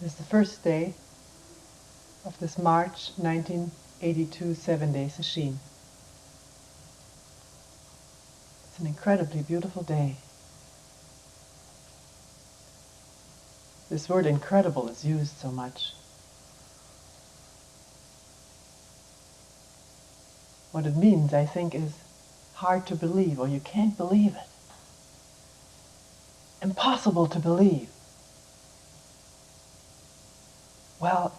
It is the first day of this March 1982 7-day sesshin. It's an incredibly beautiful day. This word incredible is used so much. What it means, I think, is hard to believe, or you can't believe it. Impossible to believe. Well,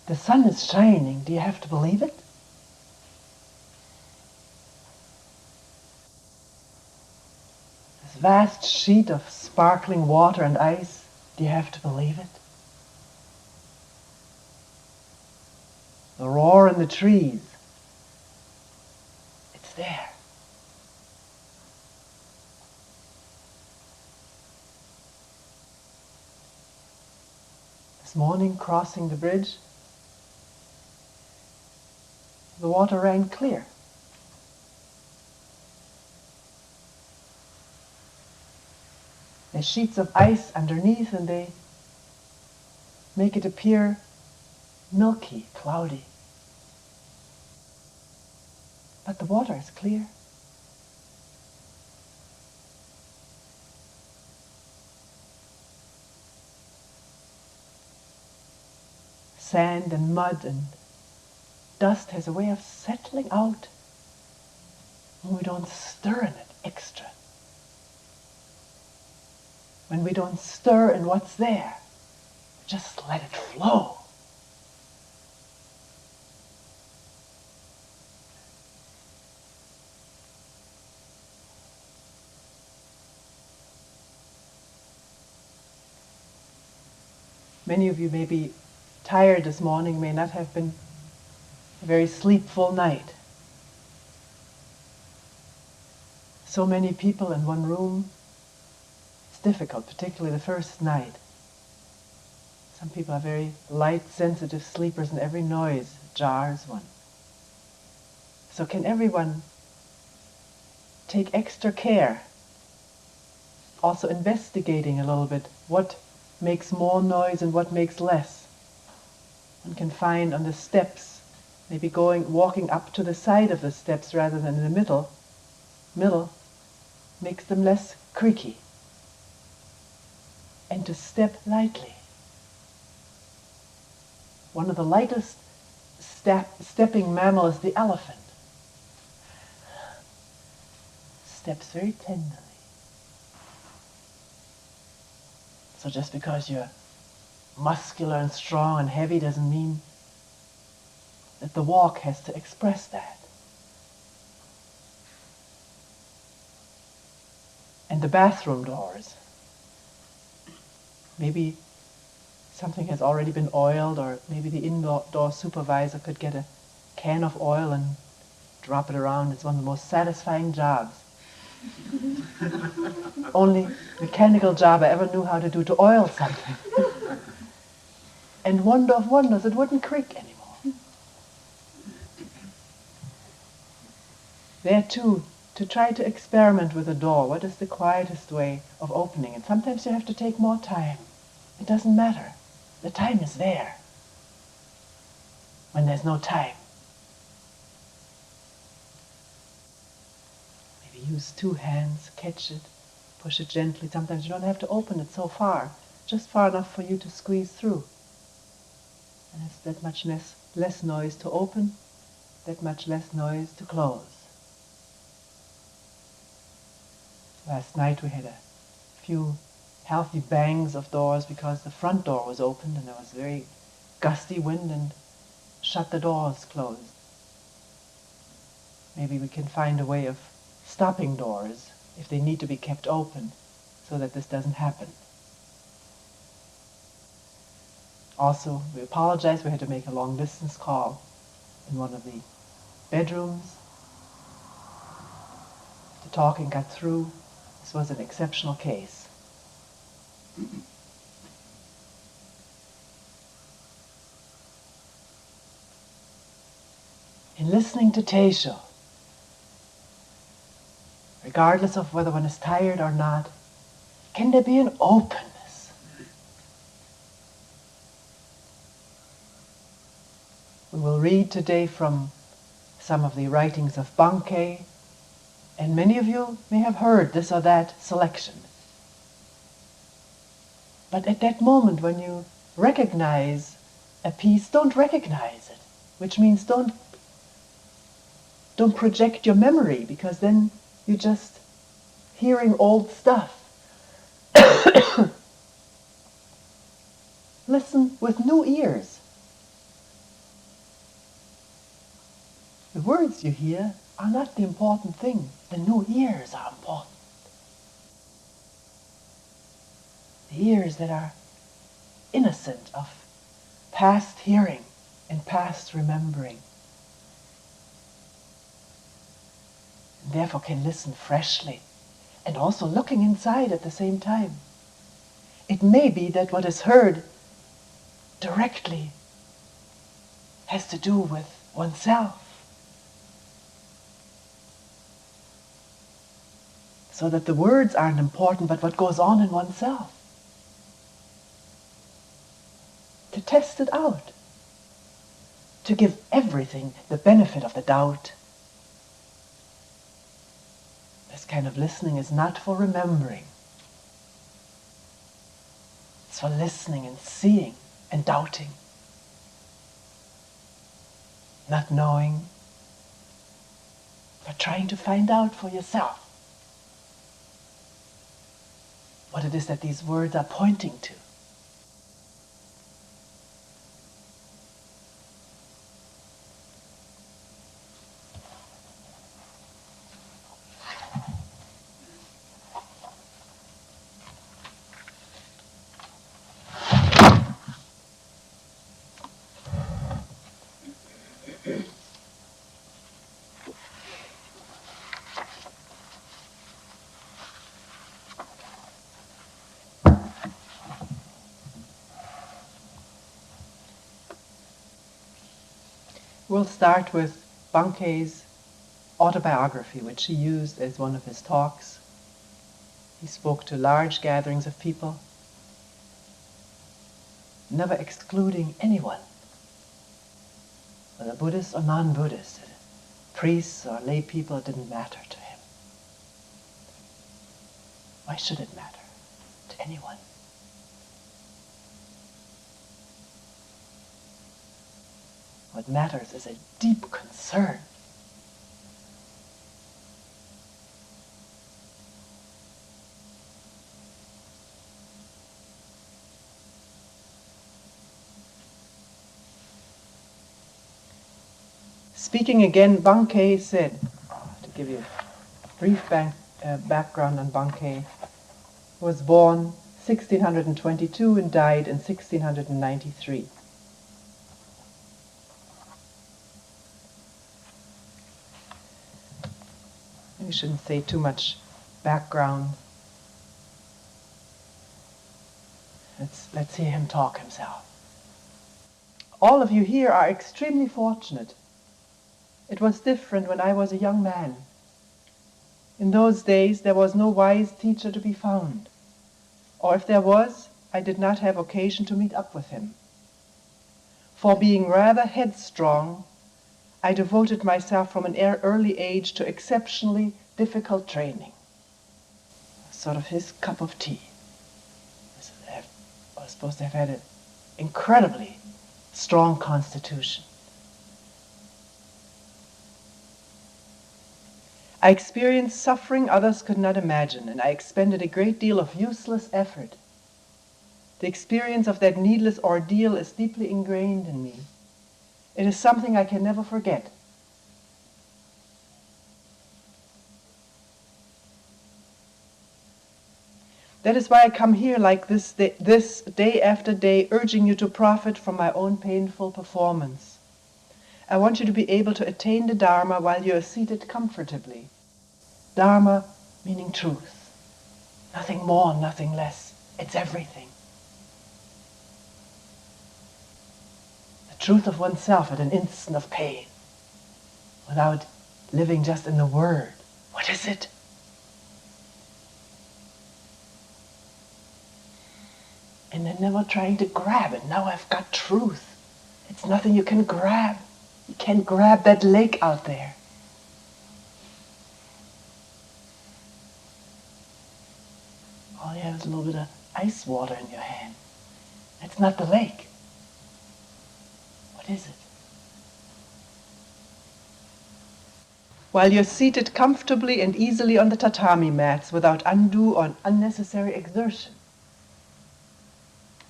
the sun is shining. Do you have to believe it? This vast sheet of sparkling water and ice, do you have to believe it? The roar in the trees, it's there. This morning, crossing the bridge, the water ran clear. There's sheets of ice underneath and they make it appear milky, cloudy. But the water is clear. Sand and mud and dust has a way of settling out when we don't stir in it extra. When we don't stir in what's there, just let it flow. Many of you may be tired this morning, may not have been a very sleepful night. So many people in one room, it's difficult, particularly the first night. Some people are very light, sensitive sleepers and every noise jars one. So can everyone take extra care, also investigating a little bit what makes more noise and what makes less. One can find on the steps, maybe walking up to the side of the steps rather than in the middle makes them less creaky. And to step lightly. One of the lightest stepping mammals, the elephant, steps very tenderly. So just because you're muscular and strong and heavy doesn't mean that the walk has to express that. And the bathroom doors. Maybe something has already been oiled, or maybe the indoor supervisor could get a can of oil and drop it around. It's one of the most satisfying jobs. Only mechanical job I ever knew how to do, to oil something. And wonder of wonders, it wouldn't creak anymore. There too, to try to experiment with a door. What is the quietest way of opening it? Sometimes you have to take more time. It doesn't matter. The time is there. When there's no time. Maybe use two hands, catch it, push it gently. Sometimes you don't have to open it so far, just far enough for you to squeeze through. And it's that much less noise to open, that much less noise to close. Last night we had a few healthy bangs of doors because the front door was opened and there was very gusty wind and shut the doors closed. Maybe we can find a way of stopping doors if they need to be kept open so that this doesn't happen. Also, we apologize, we had to make a long distance call in one of the bedrooms. The talking got through. This was an exceptional case. In listening to Teisho, regardless of whether one is tired or not, can there be an openness? We will read today from some of the writings of Bankei, and many of you may have heard this or that selection. But at that moment when you recognize a piece, don't recognize it, which means don't project your memory, because then you're just hearing old stuff. Listen with new ears. The words you hear are not the important thing. The new ears are important. The ears that are innocent of past hearing and past remembering, and therefore can listen freshly and also looking inside at the same time. It may be that what is heard directly has to do with oneself, so that the words aren't important, but what goes on in oneself. To test it out, to give everything the benefit of the doubt. This kind of listening is not for remembering. It's for listening and seeing and doubting, not knowing, but trying to find out for yourself what it is that these words are pointing to. We'll start with Bankei's autobiography, which he used as one of his talks. He spoke to large gatherings of people, never excluding anyone, whether Buddhist or non-Buddhist, priests or lay people. It didn't matter to him. Why should it matter to anyone? What matters is a deep concern. Speaking again, Bankei said, to give you a brief background on Bankei, was born 1622 and died in 1693. We shouldn't say too much background. Let's hear him talk himself. All of you here are extremely fortunate. It was different when I was a young man. In those days there was no wise teacher to be found, or if there was, I did not have occasion to meet up with him. For being rather headstrong, I devoted myself from an early age to exceptionally difficult training. Sort of his cup of tea. I was supposed to have had an incredibly strong constitution. I experienced suffering others could not imagine, and I expended a great deal of useless effort. The experience of that needless ordeal is deeply ingrained in me. It is something I can never forget. That is why I come here like this day after day, urging you to profit from my own painful performance. I want you to be able to attain the Dharma while you are seated comfortably. Dharma meaning truth. Nothing more, nothing less. It's everything. Truth of oneself at an instant of pain, without living just in the word. What is it? And then never trying to grab it. Now I've got truth. It's nothing you can grab. You can't grab that lake out there. All you have is a little bit of ice water in your hand. That's not the lake. What is it? While you're seated comfortably and easily on the tatami mats without undue or unnecessary exertion.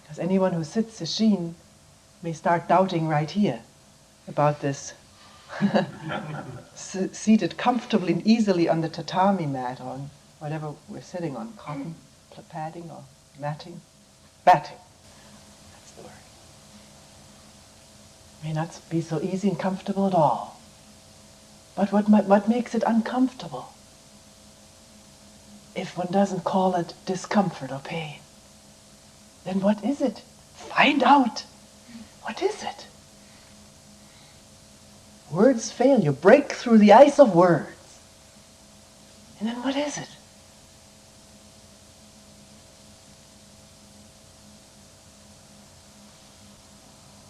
Because anyone who sits sesshin may start doubting right here about this. Seated comfortably and easily on the tatami mat, on whatever we're sitting on, cotton padding or matting. Batting, that's the word. May not be so easy and comfortable at all. But what makes it uncomfortable? If one doesn't call it discomfort or pain, then what is it? Find out. What is it? Words fail you. Break through the ice of words. And then what is it?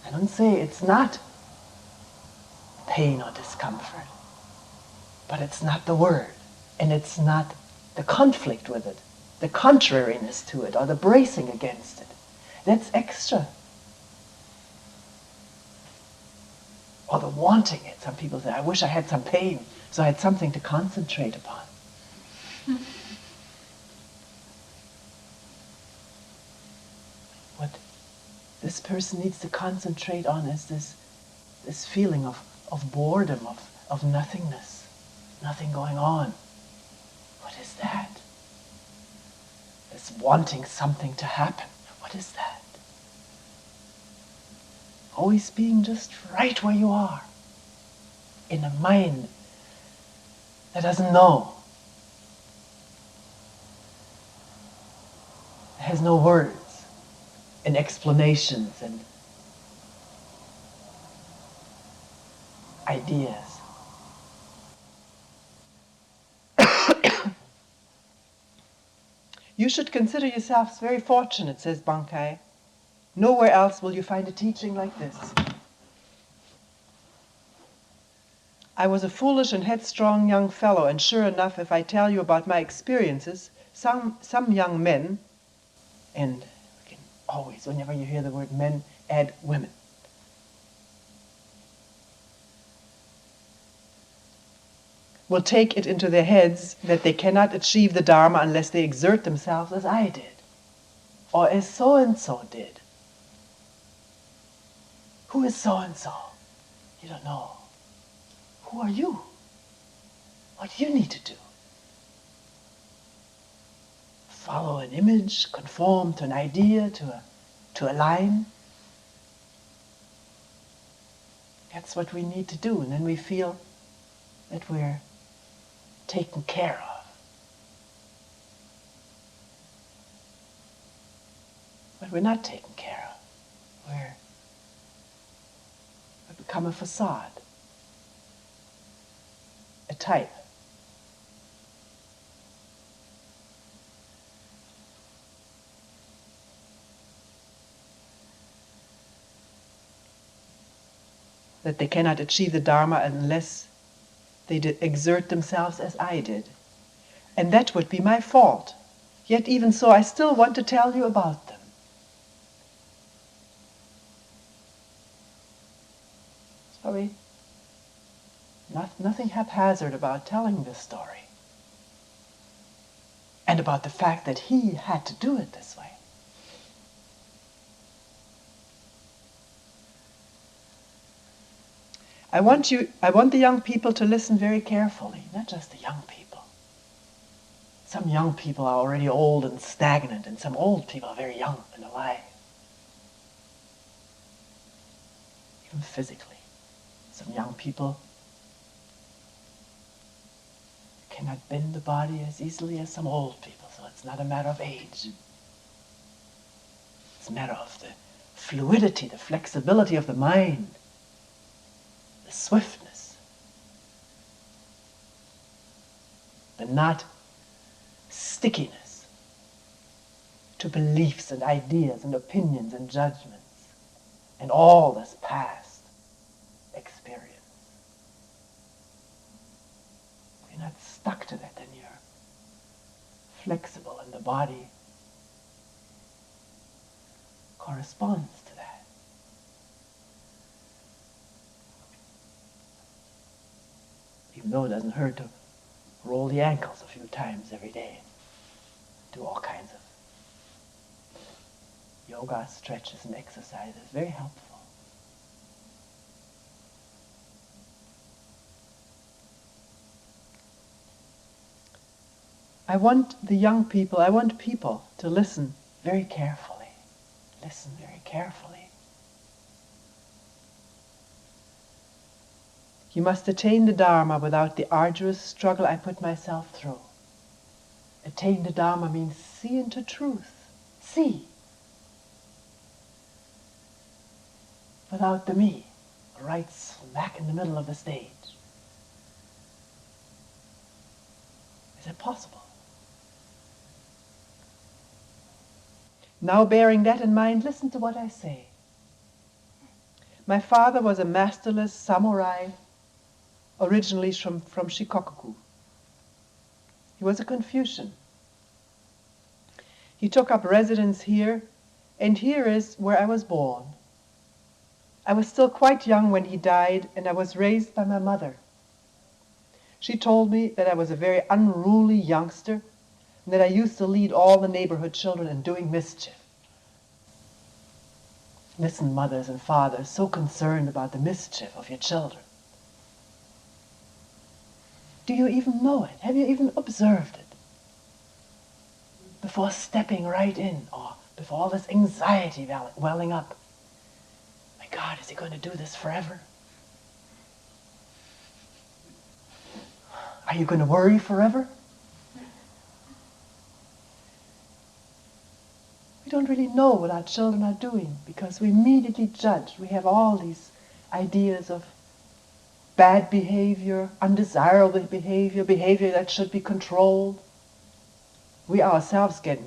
I don't say it's not pain or discomfort, but it's not the word, and it's not the conflict with it, the contrariness to it, or the bracing against it. That's extra. Or the wanting it. Some people say, I wish I had some pain, so I had something to concentrate upon. What this person needs to concentrate on is this feeling of boredom, of nothingness, nothing going on. What is that? This wanting something to happen. What is that? Always being just right where you are, in a mind that doesn't know, has no words and explanations and ideas. You should consider yourselves very fortunate, says Bankei. Nowhere else will you find a teaching like this. I was a foolish and headstrong young fellow, and sure enough, if I tell you about my experiences, some young men, and you can always, whenever you hear the word men, add women. Will take it into their heads that they cannot achieve the Dharma unless they exert themselves as I did, or as so-and-so did. Who is so-and-so? You don't know. Who are you? What do you need to do? Follow an image, conform to an idea, to a line. That's what we need to do, and then we feel that we're taken care of. But we're not taken care of. We become a facade, a type. That they cannot achieve the Dharma unless they exert themselves as I did. And that would be my fault. Yet even so, I still want to tell you about them. It's probably nothing haphazard about telling this story. And about the fact that he had to do it this way. I want the young people to listen very carefully, not just the young people. Some young people are already old and stagnant, and some old people are very young and alive. Even physically. Some young people cannot bend the body as easily as some old people, so it's not a matter of age. It's a matter of the fluidity, the flexibility of the mind. The swiftness, the not stickiness to beliefs and ideas and opinions and judgments and all this past experience. You're not stuck to that, and you're flexible, and the body corresponds to that. Even though it doesn't hurt to roll the ankles a few times every day, do all kinds of yoga stretches and exercises, very helpful. I want people to listen very carefully. Listen very carefully. You must attain the Dharma without the arduous struggle I put myself through. Attain the Dharma means see into truth. See. Without the me, right smack in the middle of the stage. Is it possible? Now, bearing that in mind, listen to what I say. My father was a masterless samurai, originally from Shikoku. He was a Confucian. He took up residence here, and here is where I was born. I was still quite young when he died, and I was raised by my mother. She told me that I was a very unruly youngster, and that I used to lead all the neighborhood children in doing mischief. Listen, mothers and fathers, so concerned about the mischief of your children. Do you even know it? Have you even observed it? Before stepping right in, or before all this anxiety welling up. My God, is he going to do this forever? Are you going to worry forever? We don't really know what our children are doing because we immediately judge. We have all these ideas of bad behavior, undesirable behavior, behavior that should be controlled. We ourselves get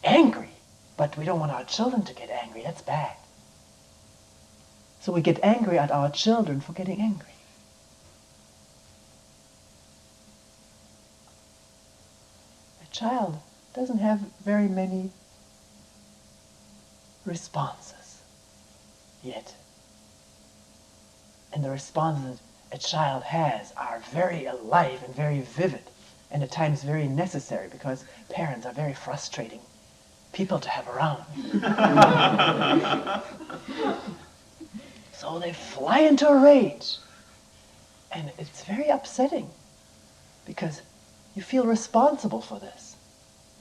angry, but we don't want our children to get angry. That's bad. So we get angry at our children for getting angry. A child doesn't have very many responses yet. And the responses a child has are very alive and very vivid, and at times very necessary, because parents are very frustrating people to have around. So they fly into a rage. And it's very upsetting, because you feel responsible for this.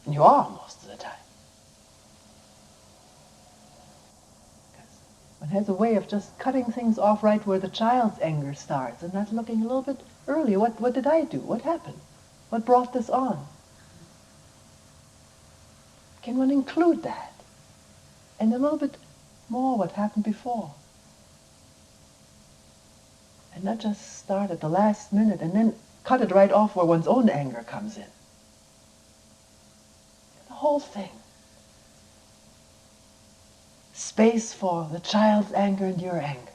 And you are most of the time. One has a way of just cutting things off right where the child's anger starts, and not looking a little bit earlier. What did I do? What happened? What brought this on? Can one include that? And a little bit more what happened before? And not just start at the last minute and then cut it right off where one's own anger comes in. The whole thing. Space for the child's anger and your anger.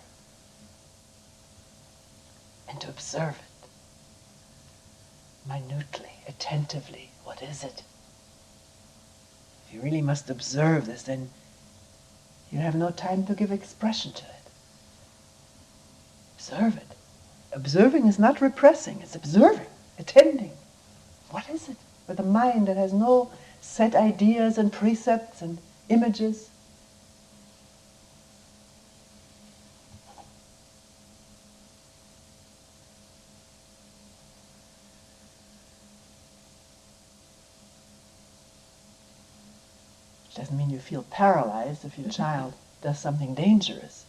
And to observe it. Minutely, attentively. What is it? If you really must observe this, then you have no time to give expression to it. Observe it. Observing is not repressing, it's observing, attending. What is it? With a mind that has no set ideas and precepts and images. It doesn't mean you feel paralyzed if your child does something dangerous.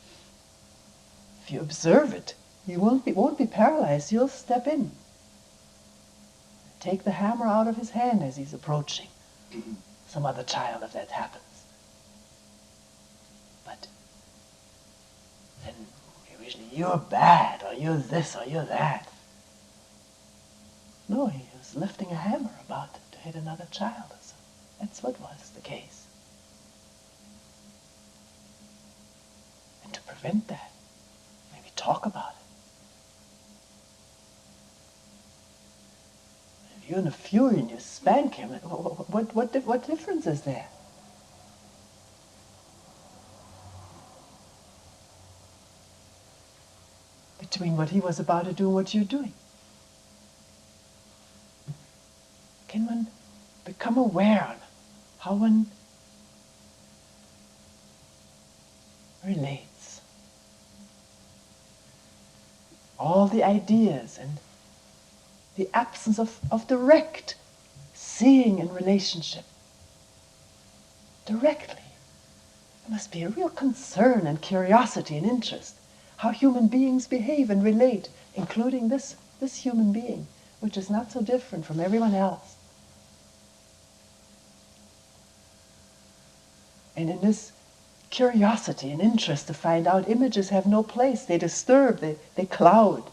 If you observe it, you won't be paralyzed. You'll step in. Take the hammer out of his hand as he's approaching some other child, if that happens. But then usually you're bad, or you're this, or you're that. No, he was lifting a hammer about to hit another child. So that's what was the case. And to prevent that, maybe talk about it. you're in a fury and you spank him. What difference is there? Between what he was about to do and what you're doing. Can one become aware of how one relates? All the ideas and the absence of direct seeing in relationship. Directly. There must be a real concern and curiosity and interest how human beings behave and relate, including this human being, which is not so different from everyone else. And in this curiosity and interest to find out, images have no place. They disturb, they cloud.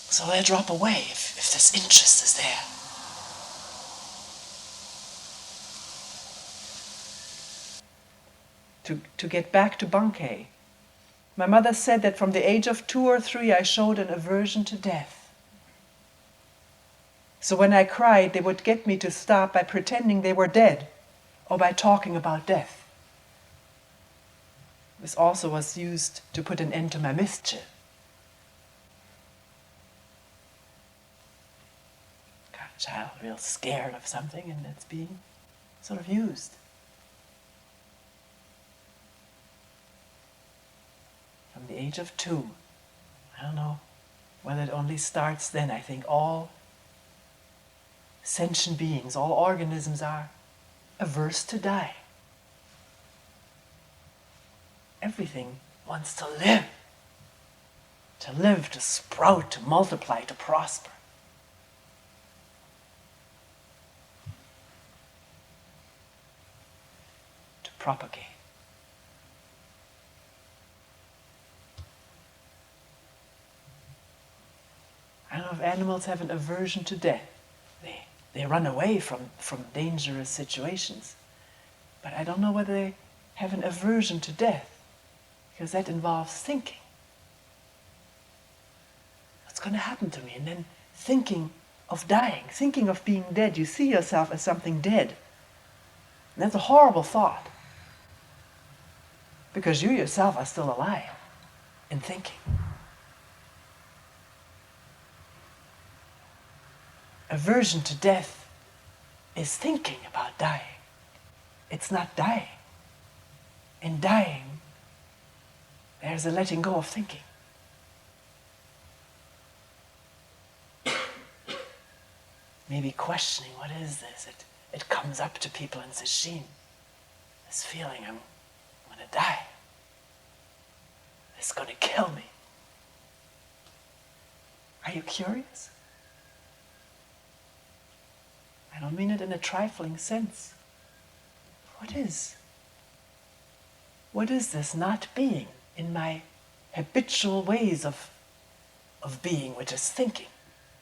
So they drop away if this interest is there. To get back to Bankei, my mother said that from the age of 2 or 3 I showed an aversion to death. So when I cried, they would get me to stop by pretending they were dead or by talking about death. This also was used to put an end to my mischief. Got a child real scared of something and it's being sort of used. From the age of 2, I don't know whether it only starts then. I think all sentient beings, all organisms are averse to die. Everything wants to live, to sprout, to multiply, to prosper. To propagate. I don't know if animals have an aversion to death. They run away from dangerous situations. But I don't know whether they have an aversion to death, because that involves thinking. What's going to happen to me? And then thinking of dying, thinking of being dead. You see yourself as something dead. And that's a horrible thought, because you yourself are still alive in thinking. Aversion to death is thinking about dying. It's not dying. In dying, there's a letting go of thinking. Maybe questioning, what is this? It comes up to people and says, Sheen, this feeling, I'm going to die. It's going to kill me. Are you curious? I don't mean it in a trifling sense. What is this not being in my habitual ways of being, which is thinking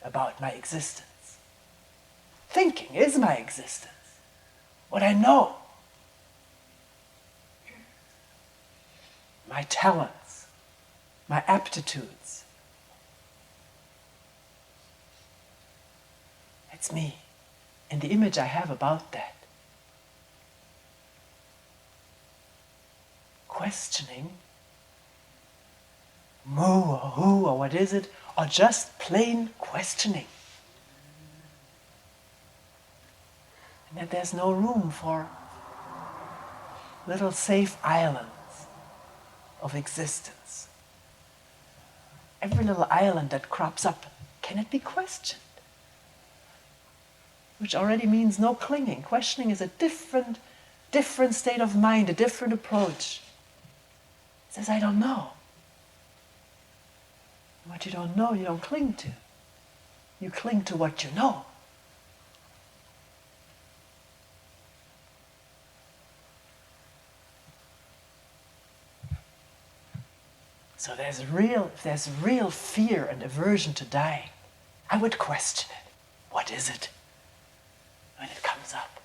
about my existence? Thinking is my existence. What I know. My talents, my aptitudes. It's me. And the image I have about that. Questioning, moo or who or what is it, or just plain questioning. And that there's no room for little safe islands of existence. Every little island that crops up, can it be questioned? Which already means no clinging. Questioning is a different state of mind, a different approach. It says, I don't know. What you don't know, you don't cling to. You cling to what you know. So there's real fear and aversion to dying. I would question it. What is it? When it comes up.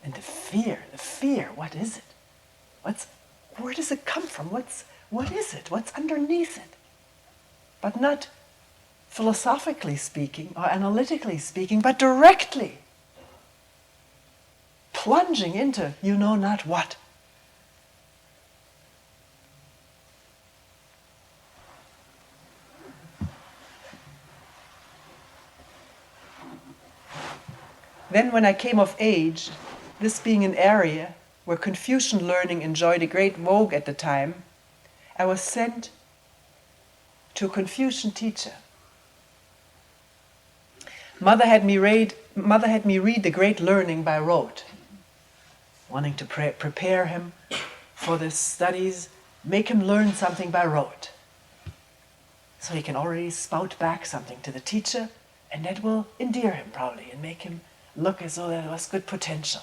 And the the fear, what is it? Where does it come from? What is it? What's underneath it? But not philosophically speaking or analytically speaking, but directly plunging into you know not what. Then when I came of age, this being an area where Confucian learning enjoyed a great vogue at the time, I was sent to a Confucian teacher. Mother had me read The Great Learning by rote, wanting to prepare him for the studies, make him learn something by rote, so he can already spout back something to the teacher, and that will endear him probably and make him look as though there was good potential.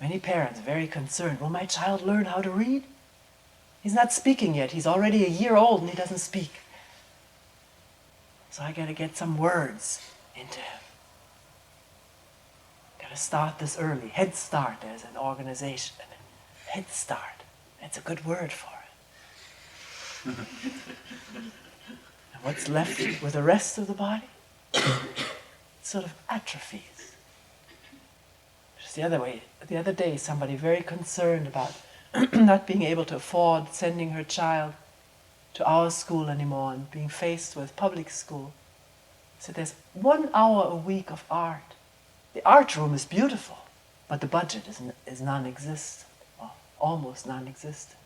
Many parents very concerned, will my child learn how to read? He's not speaking yet, he's already a year old and he doesn't speak. So I gotta get some words into him. Gotta start this early. Head Start, there's an organization. Head Start, that's a good word for it. And what's left with the rest of the body? Sort of atrophies. Just the other day, somebody very concerned about not being able to afford sending her child to our school anymore and being faced with public school. So there's 1 hour a week of art. The art room is beautiful, but the budget is non-existent, or almost non-existent.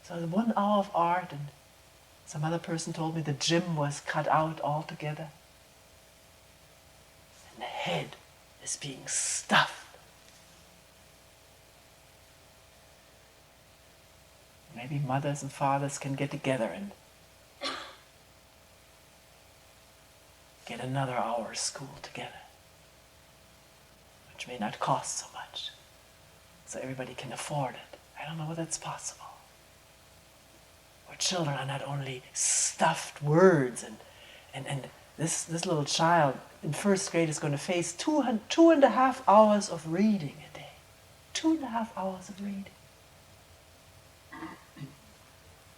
So the 1 hour of art, and some other person told me the gym was cut out altogether. And the head is being stuffed. Maybe mothers and fathers can get together and get another hour of school together, which may not cost so much, so everybody can afford it. I don't know whether it's possible. Where children are not only stuffed words, and this little child in first grade is going to face 2.5 hours of reading a day. 2.5 hours of reading.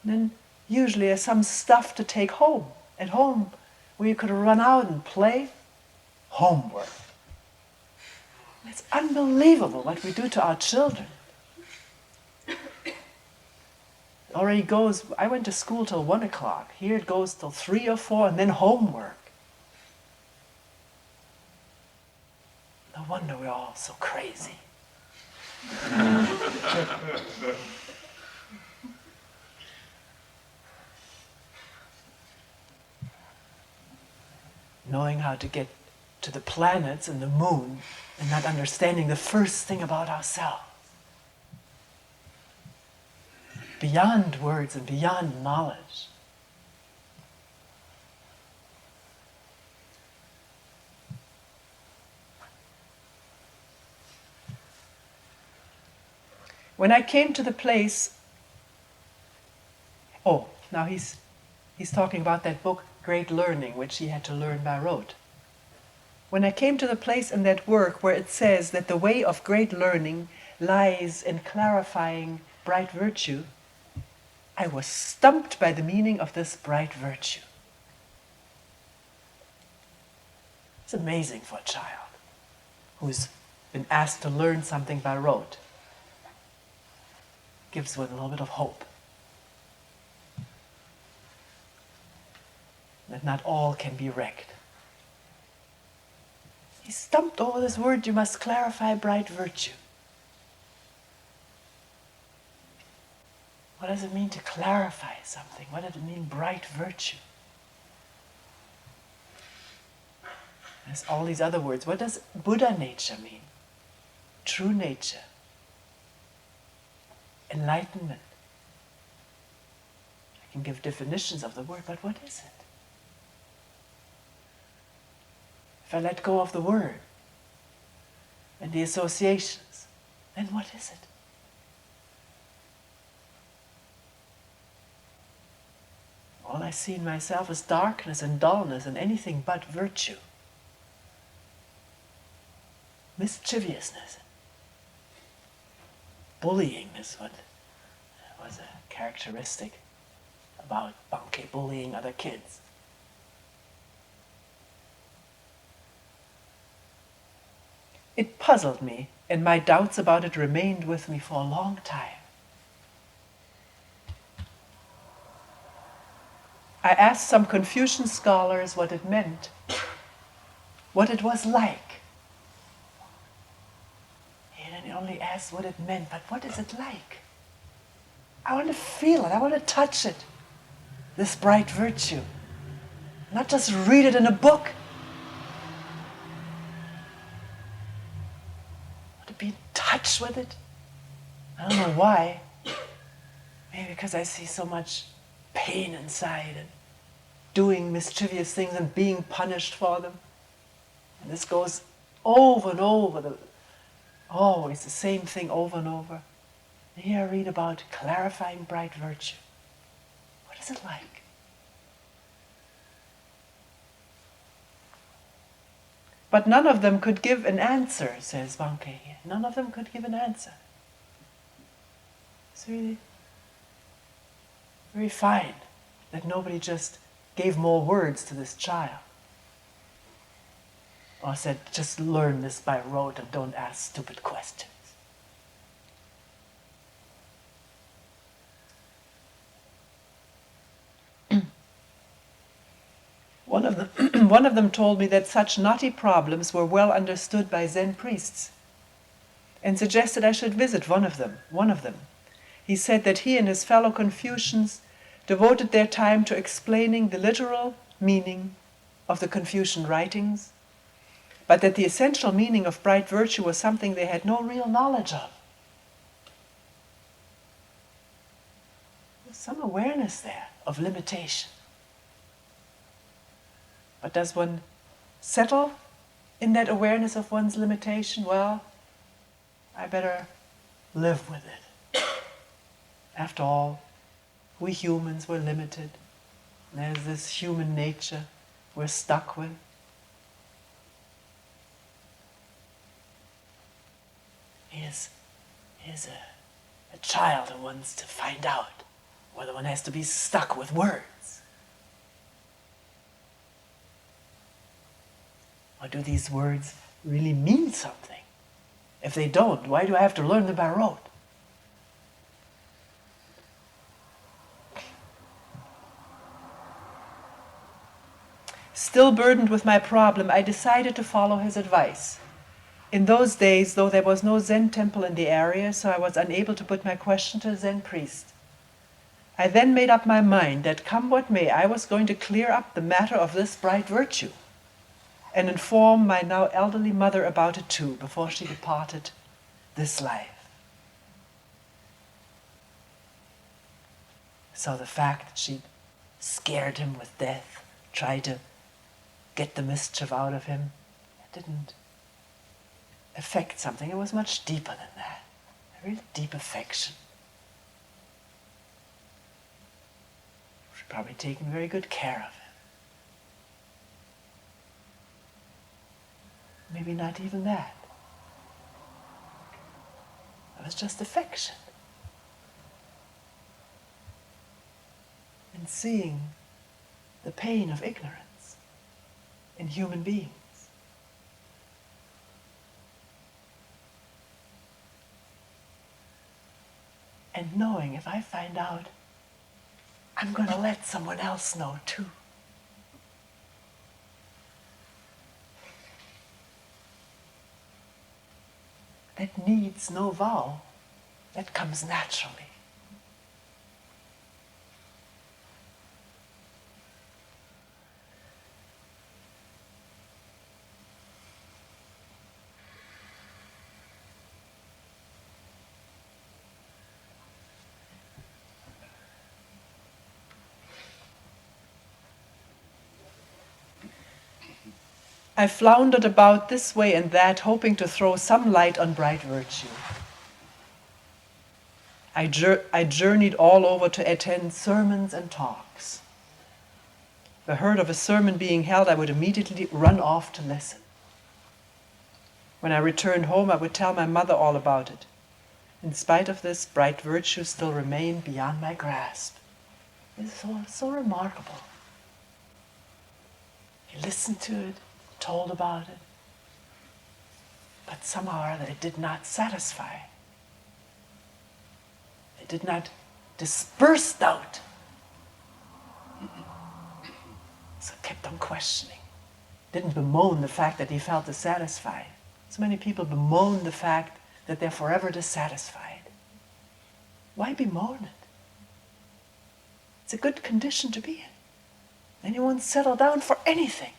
Then usually there's some stuff to take home. At home, where you could run out and play, homework. It's unbelievable what we do to our children. It already goes, I went to school till 1 o'clock. Here it goes till 3 or 4, and then homework. No wonder we're all so crazy. Knowing how to get to the planets and the moon and not understanding the first thing about ourselves. Beyond words and beyond knowledge. When I came to the place, now he's talking about that book, Great Learning, which he had to learn by rote. When I came to the place in that work where it says that the way of great learning lies in clarifying bright virtue, I was stumped by the meaning of this bright virtue. It's amazing for a child who's been asked to learn something by rote. Gives one a little bit of hope. That not all can be wrecked. He stumped over this word, you must clarify bright virtue. What does it mean to clarify something? What does it mean, bright virtue? There's all these other words. What does Buddha nature mean? True nature. Enlightenment. I can give definitions of the word, but what is it? If I let go of the word and the associations, then what is it? All I see in myself is darkness and dullness and anything but virtue. mischievousness. Bullying is what was a characteristic about Bankei, bullying other kids. It puzzled me, and my doubts about it remained with me for a long time. I asked some Confucian scholars what it meant, what it was like. He didn't only ask what it meant, but what is it like? I want to feel it, I want to touch it, this bright virtue. Not just read it in a book. I want to be in touch with it. I don't know why. Maybe because I see so much pain inside and doing mischievous things and being punished for them. And this goes over and over, always the same thing over and over. And here I read about clarifying bright virtue. What is it like? But none of them could give an answer, says Bankei. None of them could give an answer. It's really very fine that nobody just gave more words to this child. Or said, just learn this by rote and don't ask stupid questions. One of them told me that such knotty problems were well understood by Zen priests, and suggested I should visit one of them. He said that he and his fellow Confucians devoted their time to explaining the literal meaning of the Confucian writings, but that the essential meaning of bright virtue was something they had no real knowledge of. There's some awareness there of limitation. But does one settle in that awareness of one's limitation? Well, I better live with it. After all, we humans were limited. There's this human nature we're stuck with. Here's a child who wants to find out whether one has to be stuck with words. Or do these words really mean something? If they don't, why do I have to learn them by rote? Still burdened with my problem, I decided to follow his advice. In those days, though there was no Zen temple in the area, so I was unable to put my question to a Zen priest. I then made up my mind that come what may, I was going to clear up the matter of this bright virtue and inform my now elderly mother about it too, before she departed this life. So the fact that she'd scared him with death, tried to get the mischief out of him, it didn't affect something. It was much deeper than that. A really deep affection. She'd probably taken very good care of him. Maybe not even that. It was just affection. And seeing the pain of ignorance in human beings. And knowing if I find out, I'm going to let someone else know too. That needs no vow. That comes naturally. I floundered about this way and that, hoping to throw some light on bright virtue. I journeyed all over to attend sermons and talks. If I heard of a sermon being held, I would immediately run off to listen. When I returned home, I would tell my mother all about it. In spite of this, bright virtues still remain beyond my grasp. It's so remarkable. He listened to it, told about it, but somehow or other it did not satisfy. It did not disperse doubt. So I kept on questioning. Didn't bemoan the fact that he felt dissatisfied. So many people bemoan the fact that they're forever dissatisfied. Why bemoan it? It's a good condition to be in. Then you won't settle down for anything.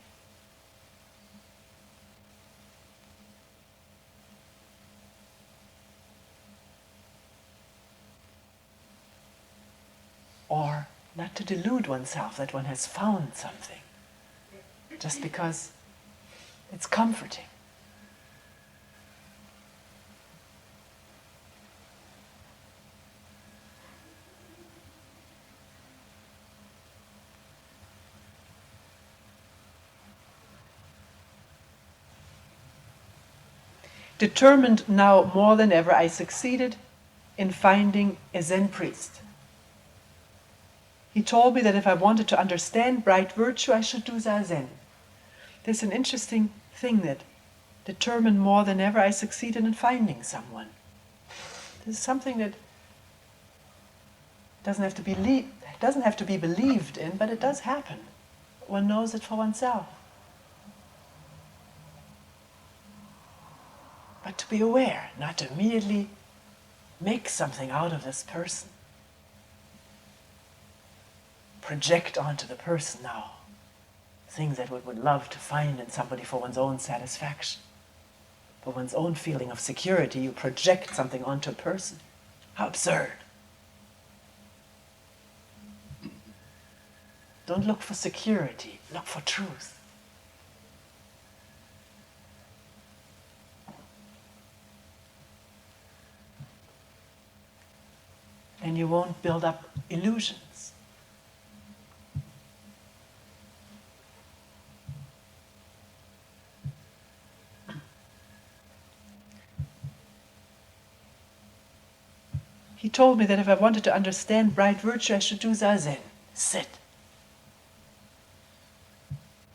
Or not to delude oneself that one has found something just because it's comforting. Determined now more than ever, I succeeded in finding a Zen priest. He told me that if I wanted to understand bright virtue, I should do Zazen. There's an interesting thing that determined more than ever, I succeeded in finding someone. This is something that doesn't have to be believed in, but it does happen. One knows it for oneself. But to be aware, not to immediately make something out of this person. Project onto the person now things that one would love to find in somebody for one's own satisfaction. For one's own feeling of security, you project something onto a person. How absurd. Don't look for security, look for truth. And you won't build up illusions. He told me that if I wanted to understand bright virtue, I should do Zazen. Sit.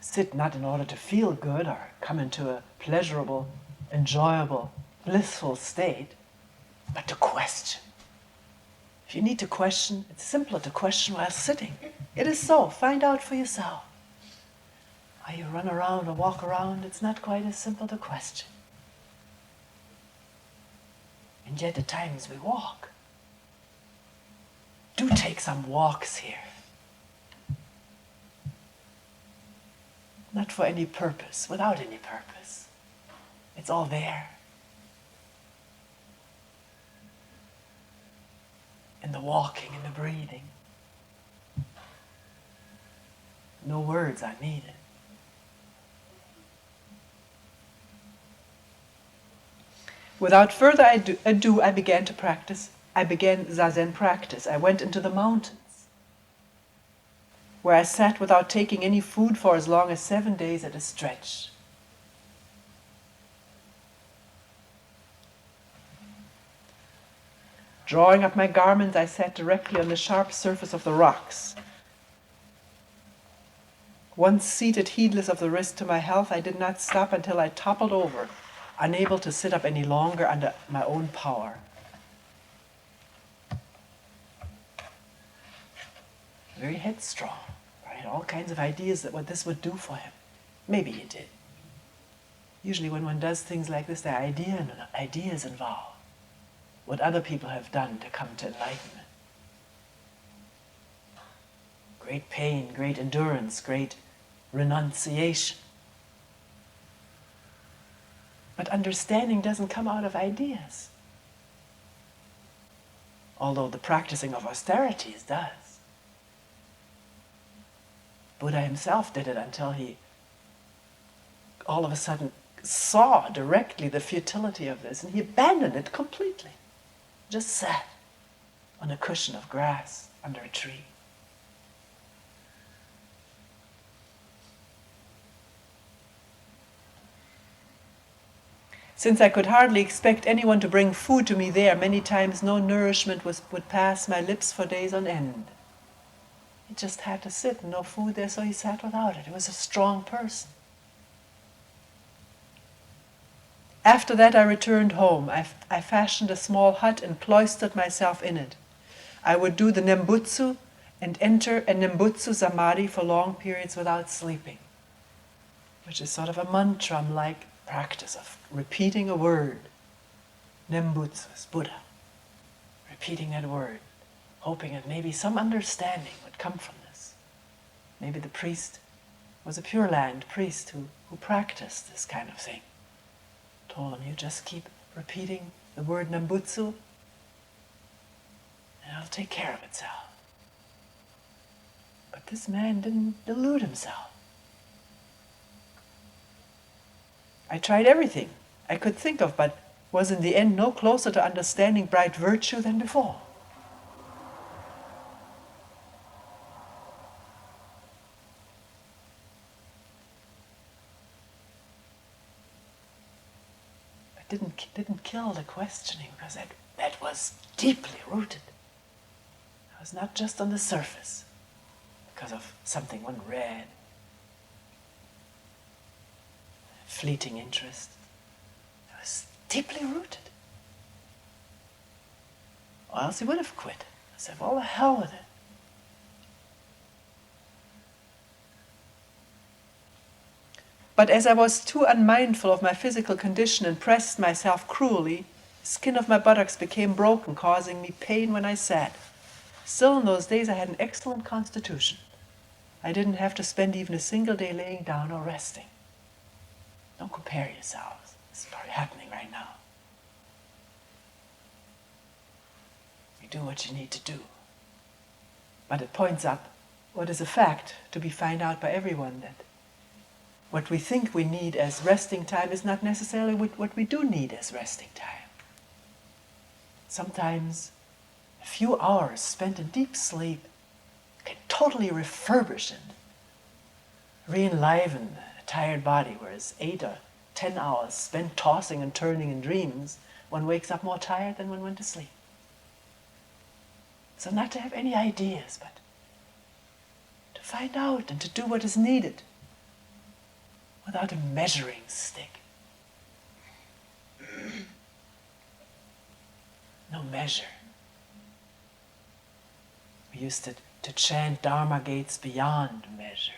Sit not in order to feel good or come into a pleasurable, enjoyable, blissful state, but to question. If you need to question, it's simpler to question while sitting. It is so. Find out for yourself. While you run around or walk around, it's not quite as simple to question. And yet at times we walk. Do take some walks here. Not for any purpose, without any purpose. It's all there. In the walking, in the breathing. No words are needed. Without further ado, I began Zazen practice. I went into the mountains, where I sat without taking any food for as long as 7 days at a stretch. Drawing up my garments, I sat directly on the sharp surface of the rocks. Once seated, heedless of the risk to my health, I did not stop until I toppled over, unable to sit up any longer under my own power. Very headstrong, right? All kinds of ideas that what this would do for him. Maybe he did. Usually when one does things like this, there are ideas involved. What other people have done to come to enlightenment. Great pain, great endurance, great renunciation. But understanding doesn't come out of ideas. Although the practicing of austerities does. Buddha himself did it until he all of a sudden saw directly the futility of this, and he abandoned it completely. Just sat on a cushion of grass under a tree. Since I could hardly expect anyone to bring food to me there, many times no nourishment would pass my lips for days on end. He just had to sit, and no food there, so he sat without it. He was a strong person. After that I returned home. I fashioned a small hut and cloistered myself in it. I would do the Nembutsu and enter a Nembutsu Samadhi for long periods without sleeping, which is sort of a mantra-like practice of repeating a word. Nembutsu is Buddha. Repeating that word, hoping that maybe some understanding would come from this. Maybe the priest was a Pure Land priest who practiced this kind of thing. Told him, you just keep repeating the word Nembutsu and it'll take care of itself. But this man didn't delude himself. I tried everything I could think of, but was in the end no closer to understanding bright virtue than before. But didn't kill the questioning, because that was deeply rooted. It was not just on the surface, because of something one read, fleeting interest. It was deeply rooted. Or else he would have quit. I said, well, the hell with it. But as I was too unmindful of my physical condition and pressed myself cruelly, the skin of my buttocks became broken, causing me pain when I sat. Still, in those days I had an excellent constitution. I didn't have to spend even a single day laying down or resting. Don't compare yourselves. It's probably happening right now. You do what you need to do. But it points up what is a fact to be found out by everyone, that what we think we need as resting time is not necessarily what we do need as resting time. Sometimes a few hours spent in deep sleep can totally refurbish and re-enliven a tired body, whereas 8 or 10 hours spent tossing and turning in dreams, one wakes up more tired than when one went to sleep. So not to have any ideas, but to find out and to do what is needed without a measuring stick. No measure. We used to chant Dharma gates beyond measure.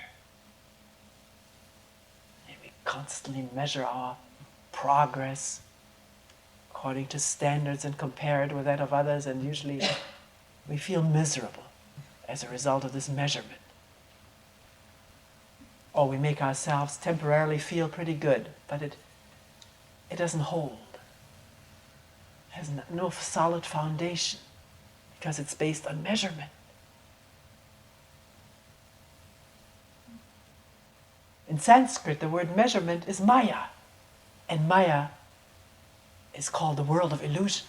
And we constantly measure our progress according to standards and compare it with that of others, and usually we feel miserable as a result of this measurement. Or we make ourselves temporarily feel pretty good, but it doesn't hold. It has no solid foundation because it's based on measurement. In Sanskrit, the word measurement is Maya, and Maya is called the world of illusion.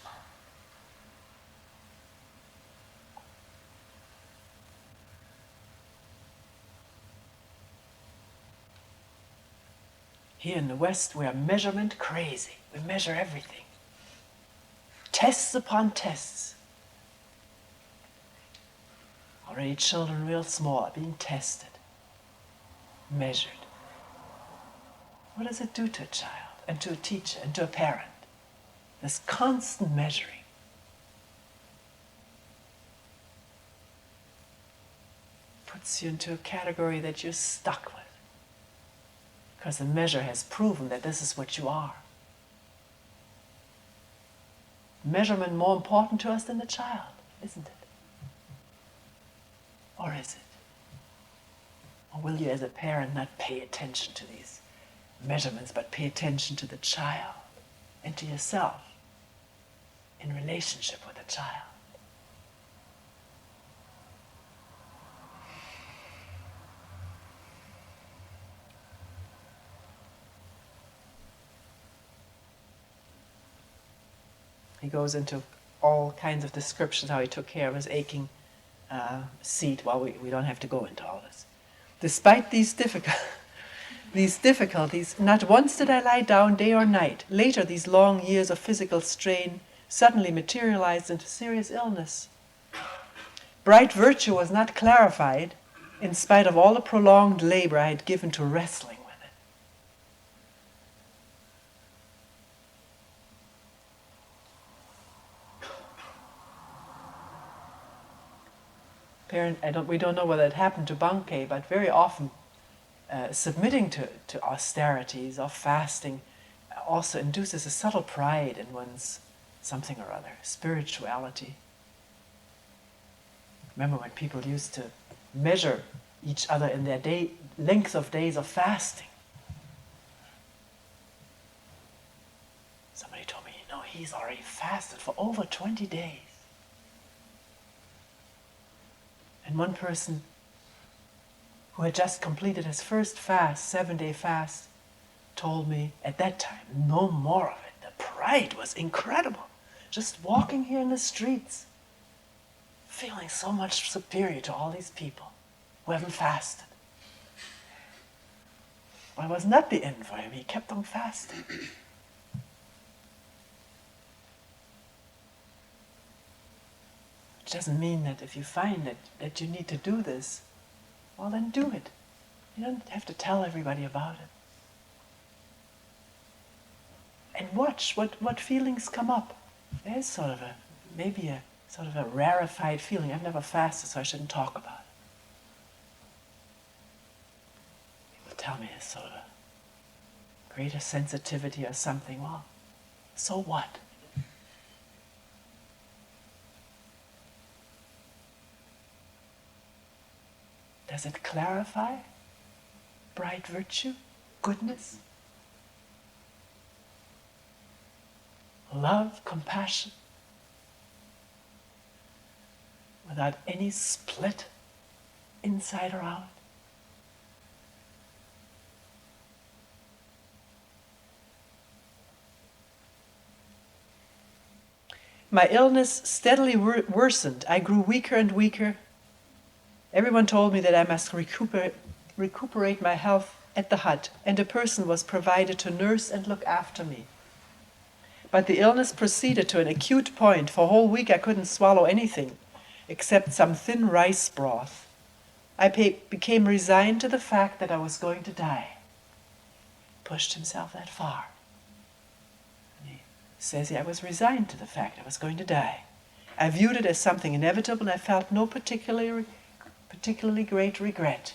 Here in the West, we are measurement crazy. We measure everything. Tests upon tests. Already children real small are being tested, measured. What does it do to a child, and to a teacher, and to a parent? This constant measuring. Puts you into a category that you're stuck with, because the measure has proven that this is what you are. Measurement more important to us than the child, isn't it? Or is it? Or will you as a parent not pay attention to these measurements, but pay attention to the child and to yourself in relationship with the child? He goes into all kinds of descriptions how he took care of his aching seat. Well, we don't have to go into all this. Despite these these difficulties, not once did I lie down day or night. Later, these long years of physical strain suddenly materialized into serious illness. Bright virtue was not clarified, in spite of all the prolonged labor I had given to wrestling with it. We don't know whether it happened to Bankei, but very often submitting to austerities or fasting also induces a subtle pride in one's something or other, spirituality. Remember when people used to measure each other in their length of days of fasting. Somebody told me, he's already fasted for over 20 days. And one person who had just completed his first fast, 7-day fast, told me at that time, no more of it. The pride was incredible. Just walking here in the streets, feeling so much superior to all these people who haven't fasted. But it was not the end for him. He kept on fasting. Which doesn't mean that if you find that you need to do this, well, then do it. You don't have to tell everybody about it. And watch what feelings come up. There's maybe a sort of a rarefied feeling. I've never fasted, so I shouldn't talk about it. People tell me it's sort of a greater sensitivity or something. Well, so what? Does it clarify bright virtue, goodness, love, compassion, without any split, inside or out? My illness steadily worsened. I grew weaker and weaker. Everyone told me that I must recuperate my health at the hut, and a person was provided to nurse and look after me. But the illness proceeded to an acute point. For a whole week I couldn't swallow anything except some thin rice broth. I became resigned to the fact that I was going to die. Pushed himself that far. And he says I was resigned to the fact I was going to die. I viewed it as something inevitable, and I felt no particularly great regret.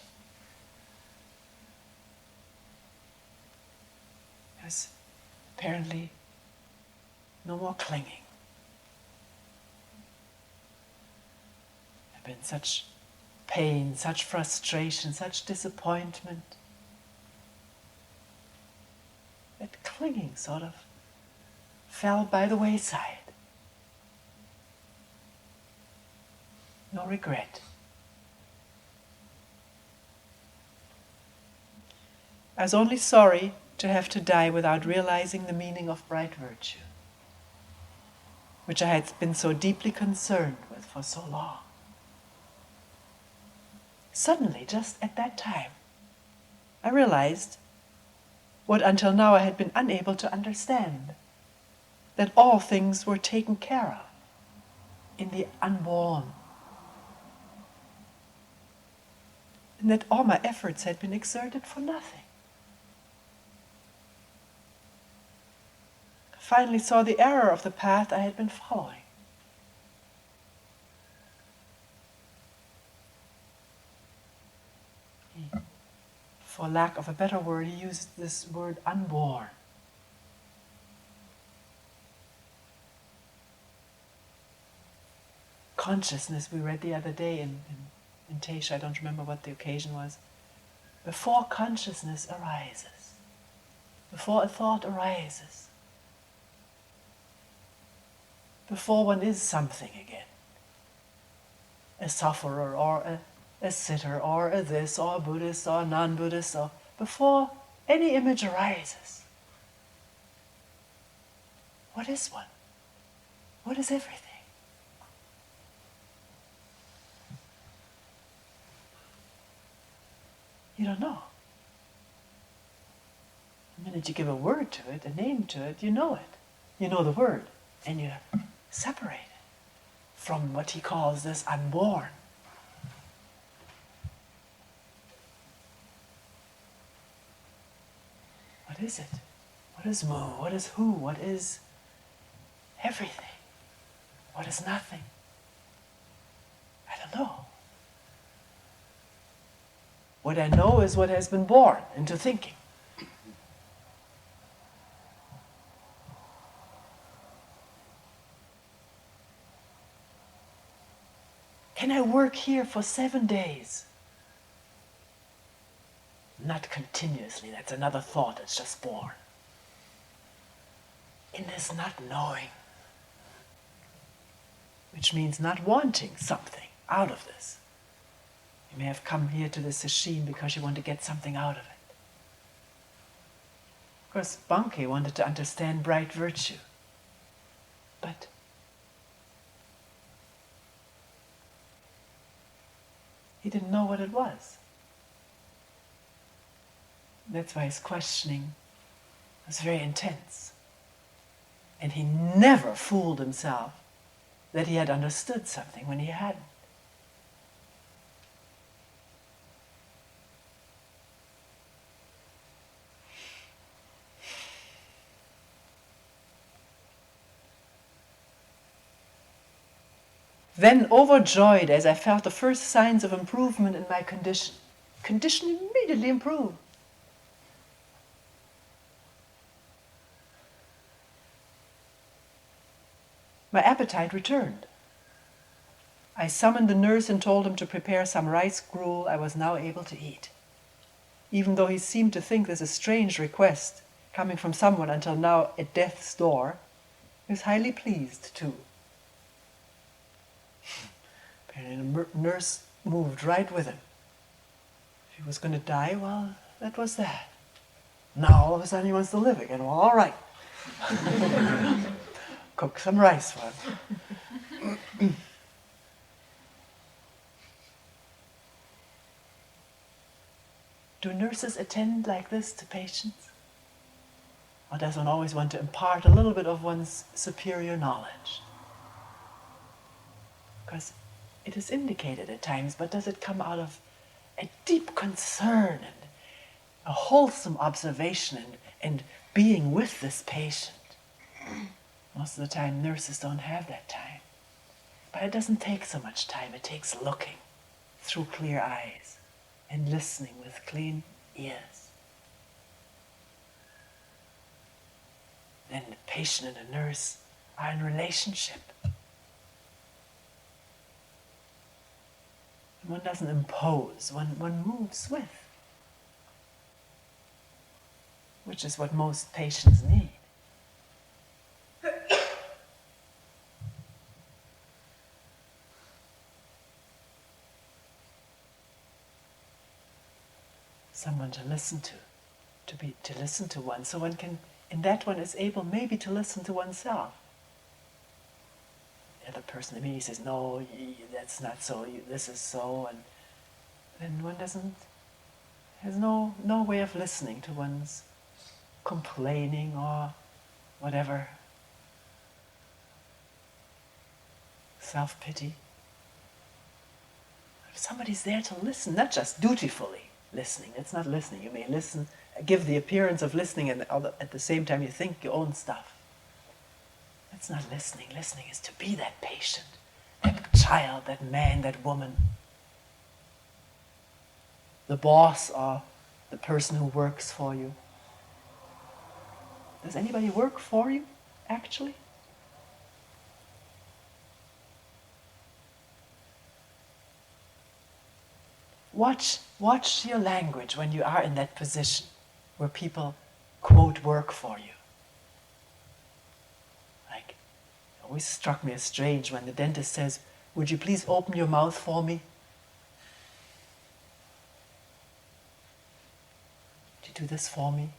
There was apparently no more clinging. There had been such pain, such frustration, such disappointment, that clinging sort of fell by the wayside. No regret. I was only sorry to have to die without realizing the meaning of bright virtue, which I had been so deeply concerned with for so long. Suddenly, just at that time, I realized what until now I had been unable to understand, that all things were taken care of in the unborn, and that all my efforts had been exerted for nothing. I finally saw the error of the path I had been following. For lack of a better word, he used this word unborn. Consciousness, we read the other day in Tesha, I don't remember what the occasion was. Before consciousness arises, before a thought arises, before one is something again, a sufferer or a sitter or a this or a Buddhist or a non-Buddhist, or before any image arises, what is one? What is everything? You don't know. The minute you give a word to it, a name to it, you know it. You know the word, and you separate it from what he calls this unborn. What is it? What is mu? What is who? What is everything? What is nothing? I don't know. What I know is what has been born into thinking. Can I work here for 7 days? Not continuously, that's another thought that's just born. In this not knowing, which means not wanting something out of this. You may have come here to the sesshin because you want to get something out of it. Of course, Bankei wanted to understand bright virtue, but he didn't know what it was. That's why his questioning was very intense. And he never fooled himself that he had understood something when he hadn't. Then, overjoyed as I felt the first signs of improvement in my condition immediately improved. My appetite returned. I summoned the nurse and told him to prepare some rice gruel I was now able to eat. Even though he seemed to think this a strange request, coming from someone until now at death's door, he was highly pleased too. Apparently the nurse moved right with him. If he was going to die, well, that was that. Now all of a sudden he wants to live again. Well, all right. Cook some rice for him. Do nurses attend like this to patients? Or does one always want to impart a little bit of one's superior knowledge? Because it is indicated at times, but does it come out of a deep concern and a wholesome observation and being with this patient? Most of the time, nurses don't have that time. But it doesn't take so much time. It takes looking through clear eyes and listening with clean ears. Then the patient and the nurse are in relationship. And one doesn't impose, one moves with, which is what most patients need. Someone to listen to listen to one, so one can, in that one is able maybe to listen to oneself. The other person immediately says, no, that's not so, this is so, and then one has no way of listening to one's complaining or whatever, self-pity. If somebody's there to listen, not just dutifully listening, it's not listening. You may listen, give the appearance of listening, and at the same time you think your own stuff. That's not listening. Listening is to be that patient, that child, that man, that woman, the boss or the person who works for you. Does anybody work for you, actually? Watch your language when you are in that position where people, quote, work for you. Like, it always struck me as strange when the dentist says, would you please open your mouth for me? Would you do this for me?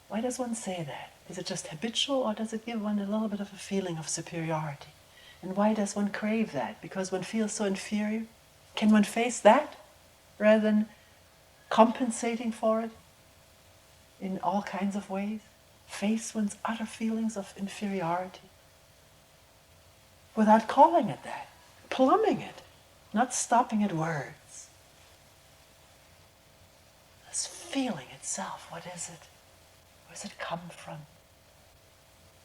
Why does one say that? Is it just habitual, or does it give one a little bit of a feeling of superiority? And why does one crave that? Because one feels so inferior? Can one face that rather than compensating for it in all kinds of ways, face one's utter feelings of inferiority, without calling it that, plumbing it, not stopping at words. This feeling itself, what is it? Where does it come from?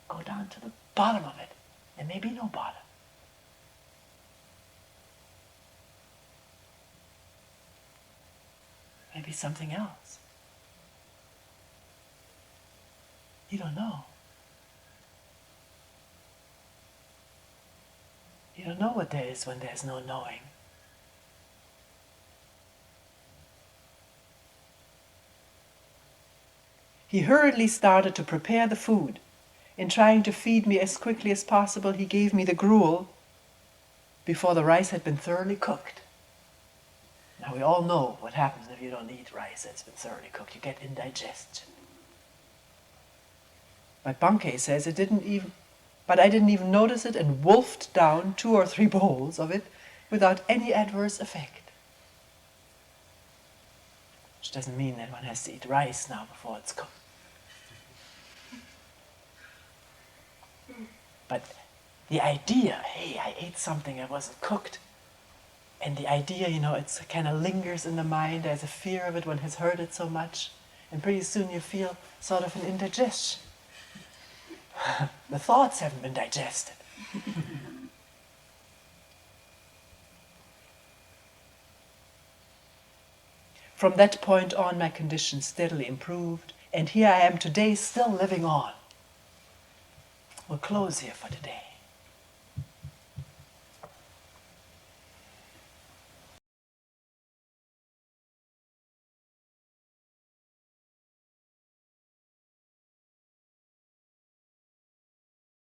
Go down to the bottom of it. There may be no bottom. Maybe something else. You don't know. You don't know what there is when there's no knowing. He hurriedly started to prepare the food. In trying to feed me as quickly as possible, he gave me the gruel before the rice had been thoroughly cooked. Now we all know what happens if you don't eat rice that's been thoroughly cooked. You get indigestion. But Bankei says I didn't even notice it and wolfed down 2 or 3 bowls of it without any adverse effect. Which doesn't mean that one has to eat rice now before it's cooked. But the idea, hey, I ate something that wasn't cooked, and the idea, it kind of lingers in the mind. There's a fear of it, one has heard it so much, and pretty soon you feel sort of an indigestion. The thoughts haven't been digested. From that point on, my condition steadily improved, and here I am today, still living on. We'll close here for today.